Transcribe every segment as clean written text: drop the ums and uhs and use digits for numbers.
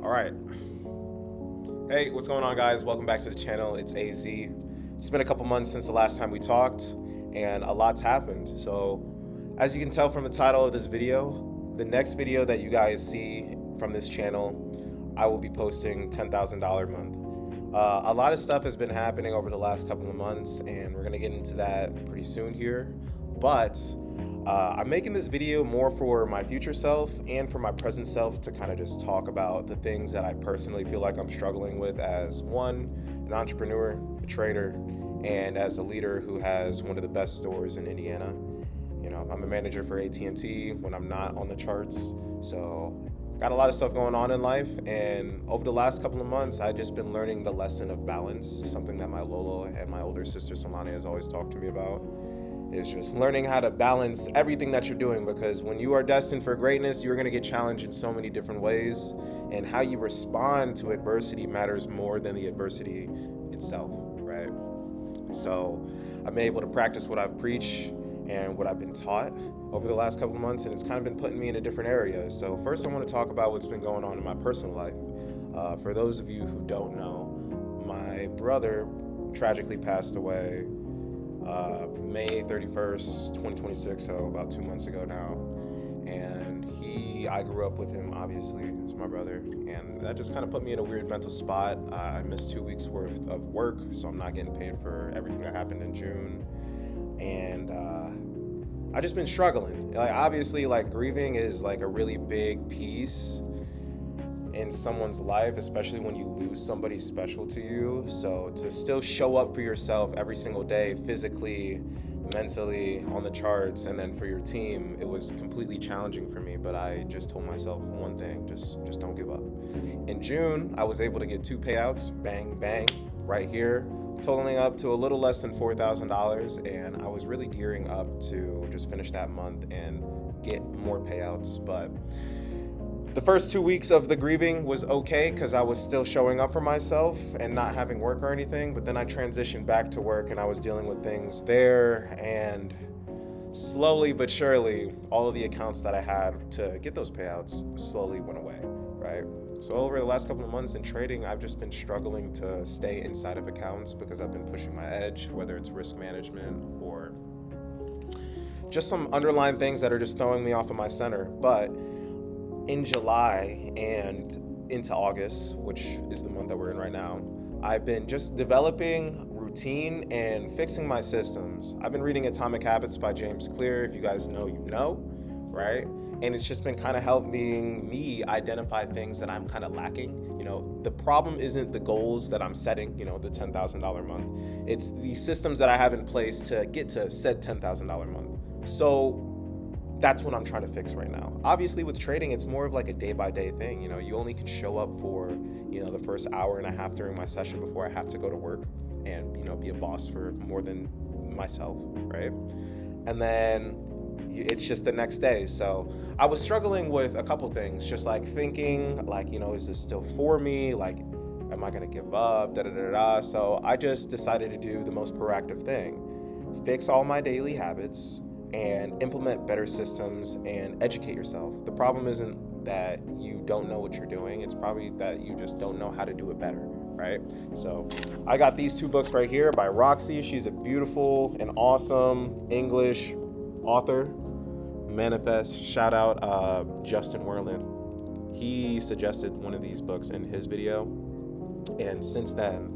All right. Hey, what's going on, guys? Welcome back to the channel. It's AZ. It's been a couple months since the last time we talked, and a lot's happened. So, as you can tell from the title of this video, the next video that you guys see from this channel, I will be posting $10,000 month. A lot of stuff has been happening over the last couple of months, and we're gonna get into that pretty soon here. But I'm making this video more for my future self and for my present self to kind of just talk about the things that I personally feel like I'm struggling with as an entrepreneur, a trader, and as a leader who has one of the best stores in Indiana. You know, I'm a manager for AT&T when I'm not on the charts. So got a lot of stuff going on in life, and over the last couple of months, I've just been learning the lesson of balance, something that my Lolo and my older sister Solani has always talked to me about. Is just learning how to balance everything that you're doing, because when you are destined for greatness, you're going to get challenged in so many different ways, and how you respond to adversity matters more than the adversity itself, right? So I've been able to practice what I've preached and what I've been taught over the last couple of months, and it's kind of been putting me in a different area. So first I want to talk about what's been going on in my personal life. For those of you who don't know, my brother tragically passed away May 31st, 2026, so about 2 months ago now. And I grew up with him, obviously, as my brother, and that just kind of put me in a weird mental spot. I missed 2 weeks worth of work, so I'm not getting paid for everything that happened in June. And I just been struggling. Like, obviously, like, grieving is like a really big piece in someone's life, especially when you lose somebody special to you. So to still show up for yourself every single day, physically, mentally, on the charts, and then for your team, it was completely challenging for me. But I just told myself one thing: just don't give up. In June, I was able to get 2 payouts, bang, bang, right here, totaling up to a little less than $4,000. And I was really gearing up to just finish that month and get more payouts. But the first 2 weeks of the grieving was okay because I was still showing up for myself and not having work or anything. But then I transitioned back to work and I was dealing with things there. And slowly but surely, all of the accounts that I had to get those payouts slowly went away, right? So over the last couple of months in trading, I've just been struggling to stay inside of accounts because I've been pushing my edge, whether it's risk management or just some underlying things that are just throwing me off of my center. But in July and into August, which is the month that we're in right now, I've been just developing routine and fixing my systems. I've been reading Atomic Habits by James Clear. If you guys know, you know, right? And it's just been kind of helping me identify things that I'm kind of lacking. You know, the problem isn't the goals that I'm setting, you know, the $10,000 month. It's the systems that I have in place to get to said $10,000 month. So that's what I'm trying to fix right now. Obviously, with trading, it's more of like a day-by-day thing. You know, you only can show up for, you know, the first hour and a half during my session before I have to go to work and, you know, be a boss for more than myself, right? And then it's just the next day. So I was struggling with a couple things, just like thinking, like, you know, is this still for me? Like, am I gonna give up? Da-da-da-da. So I just decided to do the most proactive thing: fix all my daily habits and implement better systems and educate yourself. The problem isn't that you don't know what you're doing, it's probably that you just don't know how to do it better, right? So I got these 2 books right here by Roxy. She's a beautiful and awesome English author. Manifest, shout out Justin Werland. He suggested one of these books in his video, and since then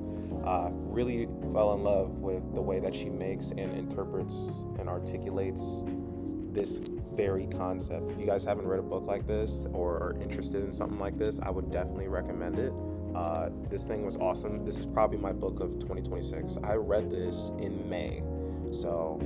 really fell in love with the way that she makes and interprets and articulates this very concept. If you guys haven't read a book like this or are interested in something like this, I would definitely recommend it. This thing was awesome. This is probably my book of 2026. I read this in May, so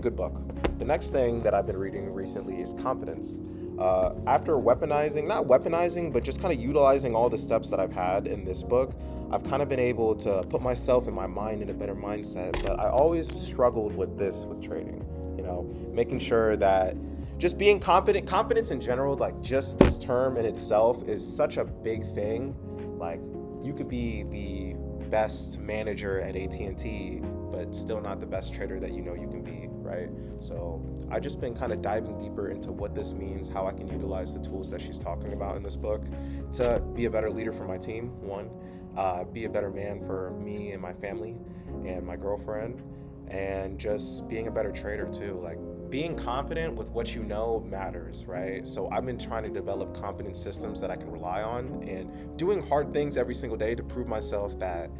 good book. The next thing that I've been reading recently is Confidence. After not weaponizing, but just kind of utilizing all the steps that I've had in this book, I've kind of been able to put myself and my mind in a better mindset. But I always struggled with trading, you know, making sure that just being confidence in general, like just this term in itself is such a big thing. Like, you could be the best manager at AT&T, but still not the best trader that you know you can be, right? right? So I've just been kind of diving deeper into what this means, how I can utilize the tools that she's talking about in this book to be a better leader for my team, one, be a better man for me and my family and my girlfriend, and just being a better trader too. Like, being confident with what you know matters, right? So I've been trying to develop confidence systems that I can rely on and doing hard things every single day to prove myself that,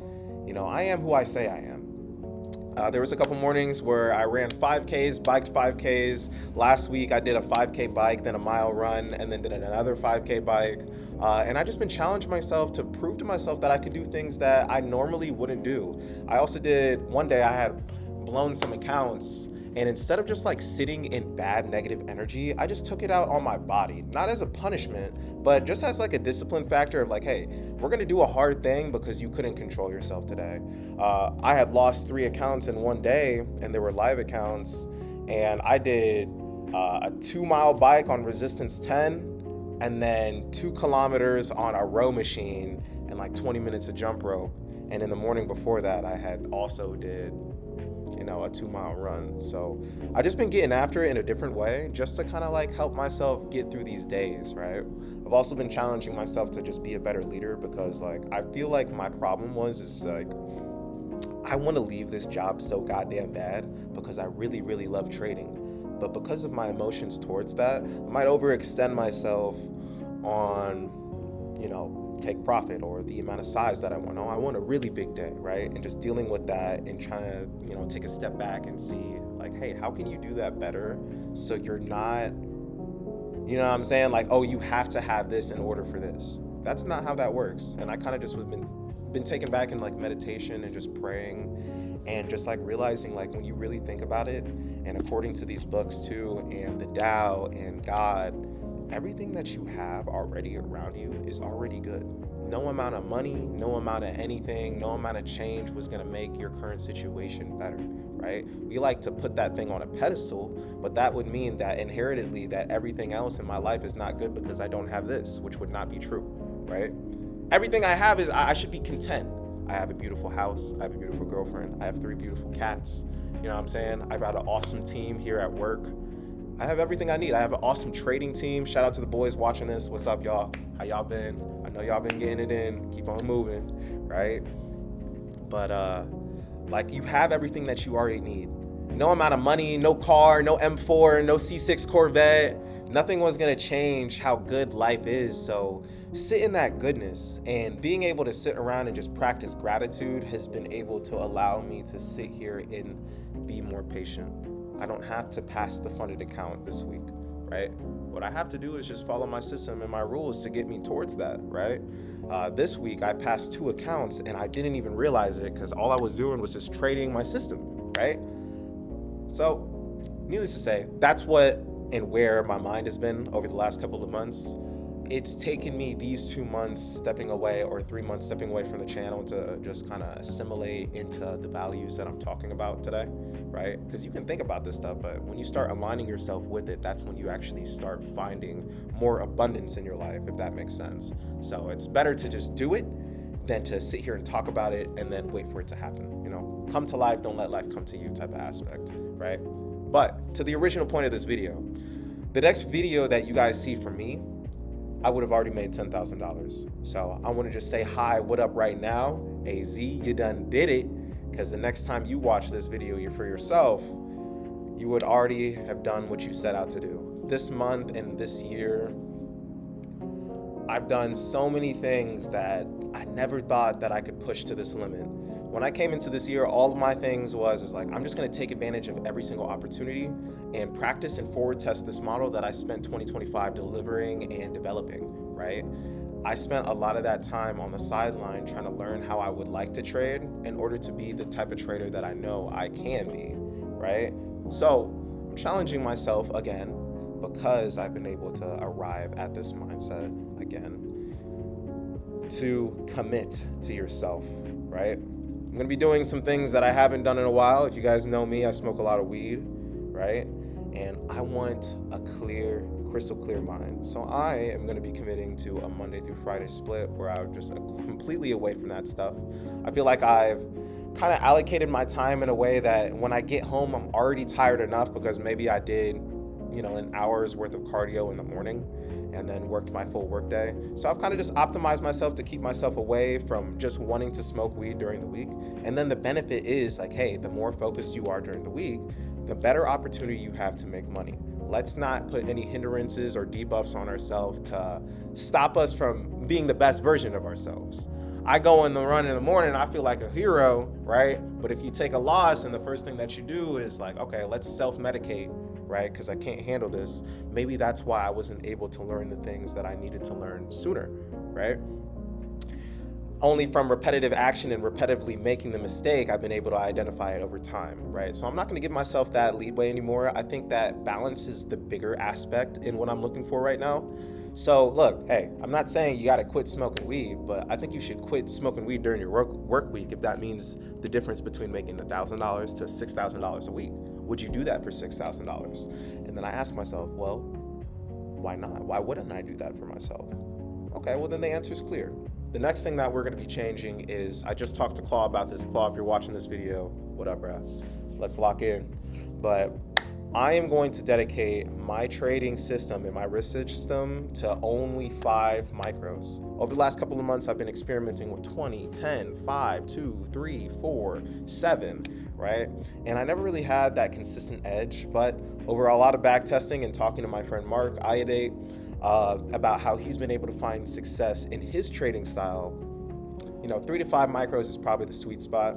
I am who I say I am. There was a couple mornings where I ran 5Ks, biked 5Ks. Last week I did a 5K bike, then a mile run, and then did another 5K bike. And I just been challenging myself to prove to myself that I could do things that I normally wouldn't do. I also did, one day I had blown some accounts, and instead of just like sitting in bad negative energy, I just took it out on my body, not as a punishment, but just as like a discipline factor of like, hey, we're gonna do a hard thing because you couldn't control yourself today. I had lost 3 accounts in one day, and they were live accounts, and I did a 2-mile bike on resistance 10, and then 2 kilometers on a row machine, and like 20 minutes of jump rope. And in the morning before that, I had also did a 2-mile run. So I just been getting after it in a different way, just to kind of like help myself get through these days, right? I've also been challenging myself to just be a better leader, because like I feel like my problem is like I want to leave this job so goddamn bad because I really, really love trading. But because of my emotions towards that, I might overextend myself on, take profit or the amount of size that I want. Oh, I want a really big day, right? And just dealing with that and trying to, take a step back and see like, hey, how can you do that better so you're not, what I'm saying? Like, oh, you have to have this in order for this. That's not how that works. And I kind of just been taken back in like meditation and just praying and just like realizing like when you really think about it, and according to these books too, and the Tao and God, everything that you have already around you is already good. No amount of money, no amount of anything, no amount of change was gonna make your current situation better, right? We like to put that thing on a pedestal, but that would mean that inheritedly that everything else in my life is not good because I don't have this, which would not be true, right? Everything I have is, I should be content. I have a beautiful house, I have a beautiful girlfriend, I have 3 beautiful cats, you know what I'm saying? I've got an awesome team here at work. I have everything I need. I have an awesome trading team. Shout out to the boys watching this. What's up, y'all? How y'all been? I know y'all been getting it in. Keep on moving, right? But like, you have everything that you already need. No amount of money, no car, no M4, no C6 Corvette. Nothing was gonna change how good life is. So sit in that goodness, and being able to sit around and just practice gratitude has been able to allow me to sit here and be more patient. I don't have to pass the funded account this week, right? What I have to do is just follow my system and my rules to get me towards that, right? This week I passed 2 accounts and I didn't even realize it because all I was doing was just trading my system, right? So, needless to say, that's what and where my mind has been over the last couple of months. It's taken me these 2 months stepping away, or 3 months stepping away from the channel, to just kind of assimilate into the values that I'm talking about today, right? Because you can think about this stuff, but when you start aligning yourself with it, that's when you actually start finding more abundance in your life, if that makes sense. So it's better to just do it than to sit here and talk about it and then wait for it to happen. Come to life, don't let life come to you type of aspect, right? But to the original point of this video, the next video that you guys see from me, I would have already made $10,000. So I want to just say hi, what up right now? AZ, you done did it. Because the next time you watch this video for yourself, you would already have done what you set out to do. This month and this year, I've done so many things that I never thought that I could push to this limit. When I came into this year, all of my things was like, I'm just gonna take advantage of every single opportunity and practice and forward test this model that I spent 2025 delivering and developing, right? I spent a lot of that time on the sideline trying to learn how I would like to trade in order to be the type of trader that I know I can be, right? So I'm challenging myself again because I've been able to arrive at this mindset again, to commit to yourself, right? I'm gonna be doing some things that I haven't done in a while. If you guys know me, I smoke a lot of weed, right? And I want a clear, crystal clear mind. So I am gonna be committing to a Monday through Friday split where I'm just completely away from that stuff. I feel like I've kind of allocated my time in a way that when I get home, I'm already tired enough because maybe I did, an hour's worth of cardio in the morning and then worked my full workday. So I've kind of just optimized myself to keep myself away from just wanting to smoke weed during the week. And then the benefit is like, hey, the more focused you are during the week, the better opportunity you have to make money. Let's not put any hindrances or debuffs on ourselves to stop us from being the best version of ourselves. I go in the run in the morning, I feel like a hero, right? But if you take a loss and the first thing that you do is like, okay, let's self-medicate, right? Because I can't handle this. Maybe that's why I wasn't able to learn the things that I needed to learn sooner, right? Only from repetitive action and repetitively making the mistake, I've been able to identify it over time, right? So I'm not going to give myself that leeway anymore. I think that balance is the bigger aspect in what I'm looking for right now. So look, hey, I'm not saying you got to quit smoking weed, but I think you should quit smoking weed during your work week if that means the difference between making $1,000 to $6,000 a week. Would you do that for $6,000? And then I ask myself, well, why not? Why wouldn't I do that for myself? Okay, well then the answer is clear. The next thing that we're going to be changing is, I just talked to Claw about this. Claw, if you're watching this video, what up, bro? Let's lock in. But I am going to dedicate my trading system and my risk system to only 5 micros. Over the last couple of months, I've been experimenting with 20, 10, 5, 2, 3, 4, 7, right? And I never really had that consistent edge, but over a lot of back testing and talking to my friend Mark Iodate, about how he's been able to find success in his trading style. 3 to 5 micros is probably the sweet spot.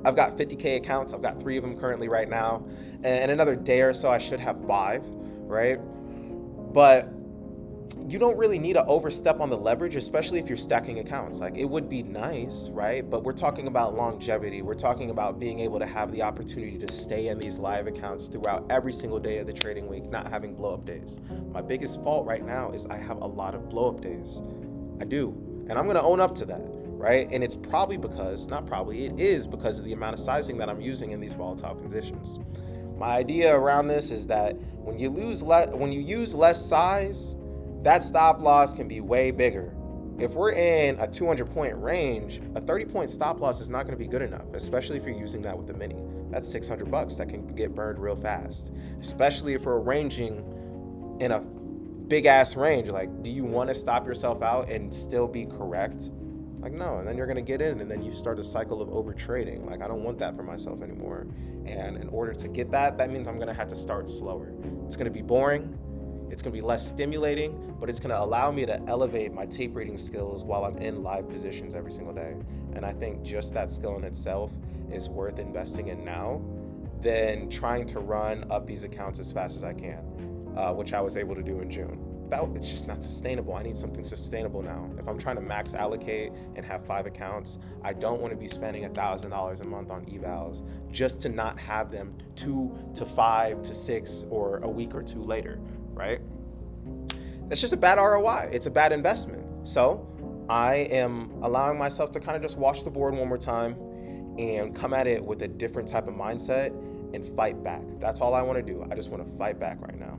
I've got 50K accounts. I've got 3 of them currently right now. And another day or so, I should have 5, right? But you don't really need to overstep on the leverage, especially if you're stacking accounts. Like, it would be nice, right? But we're talking about longevity. We're talking about being able to have the opportunity to stay in these live accounts throughout every single day of the trading week, not having blow up days. My biggest fault right now is I have a lot of blow up days. I do. And I'm going to own up to that, right? And it's probably because, not probably, it is because of the amount of sizing that I'm using in these volatile conditions. My idea around this is that when you use less size, that stop loss can be way bigger. If we're in a 200-point range, a 30-point stop loss is not going to be good enough, especially if you're using that with the mini. That's $600 that can get burned real fast, especially if we're ranging in a big-ass range. Like, do you want to stop yourself out and still be correct? Like, no, and then you're going to get in, and then you start a cycle of over trading. Like, I don't want that for myself anymore. And in order to get that means I'm going to have to start slower. It's going to be boring. It's going to be less stimulating, but it's going to allow me to elevate my tape reading skills while I'm in live positions every single day. And I think just that skill in itself is worth investing in now than trying to run up these accounts as fast as I can, which I was able to do in June. It's just not sustainable. I need something sustainable now. If I'm trying to max allocate and have 5 accounts, I don't want to be spending $1,000 a month on evals just to not have them 2 to 5 to 6 or a week or 2 later, right? That's just a bad ROI. It's a bad investment. So I am allowing myself to kind of just watch the board one more time and come at it with a different type of mindset and fight back. That's all I want to do. I just want to fight back right now.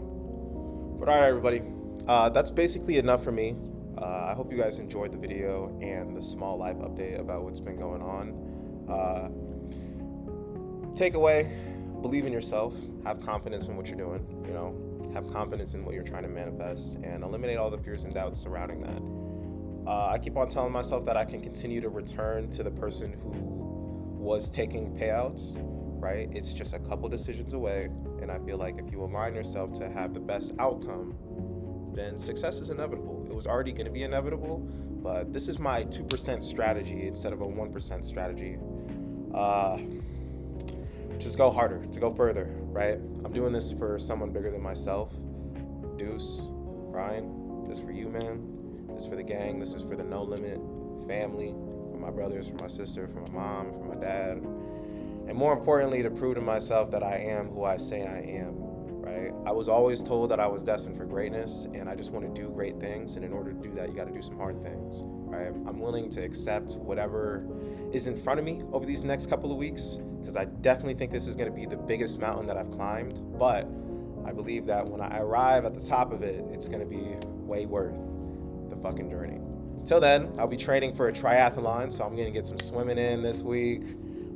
But all right, everybody. That's basically enough for me. I hope you guys enjoyed the video and the small life update about what's been going on. Takeaway, believe in yourself, have confidence in what you're doing, have confidence in what you're trying to manifest, and eliminate all the fears and doubts surrounding that. I keep on telling myself that I can continue to return to the person who was taking payouts, right? It's just a couple decisions away, and I feel like if you align yourself to have the best outcome, then success is inevitable. It was already going to be inevitable, but this is my 2% strategy instead of a 1% strategy. Just go harder, to go further, right? I'm doing this for someone bigger than myself. Deuce, Ryan, this is for you, man. This is for the gang. This is for the No Limit family, for my brothers, for my sister, for my mom, for my dad. And more importantly, to prove to myself that I am who I say I am. Right? I was always told that I was destined for greatness, and I just want to do great things. And in order to do that, you got to do some hard things. Right? I'm willing to accept whatever is in front of me over these next couple of weeks, because I definitely think this is going to be the biggest mountain that I've climbed. But I believe that when I arrive at the top of it, it's going to be way worth the fucking journey. Till then, I'll be training for a triathlon, so I'm going to get some swimming in this week.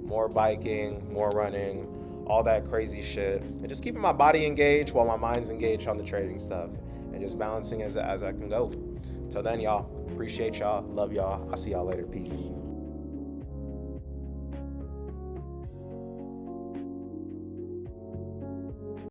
more biking, more running, all that crazy shit, and just keeping my body engaged while my mind's engaged on the trading stuff, and just balancing as I can go. Till then, y'all, appreciate y'all, love y'all. I'll see y'all later. Peace.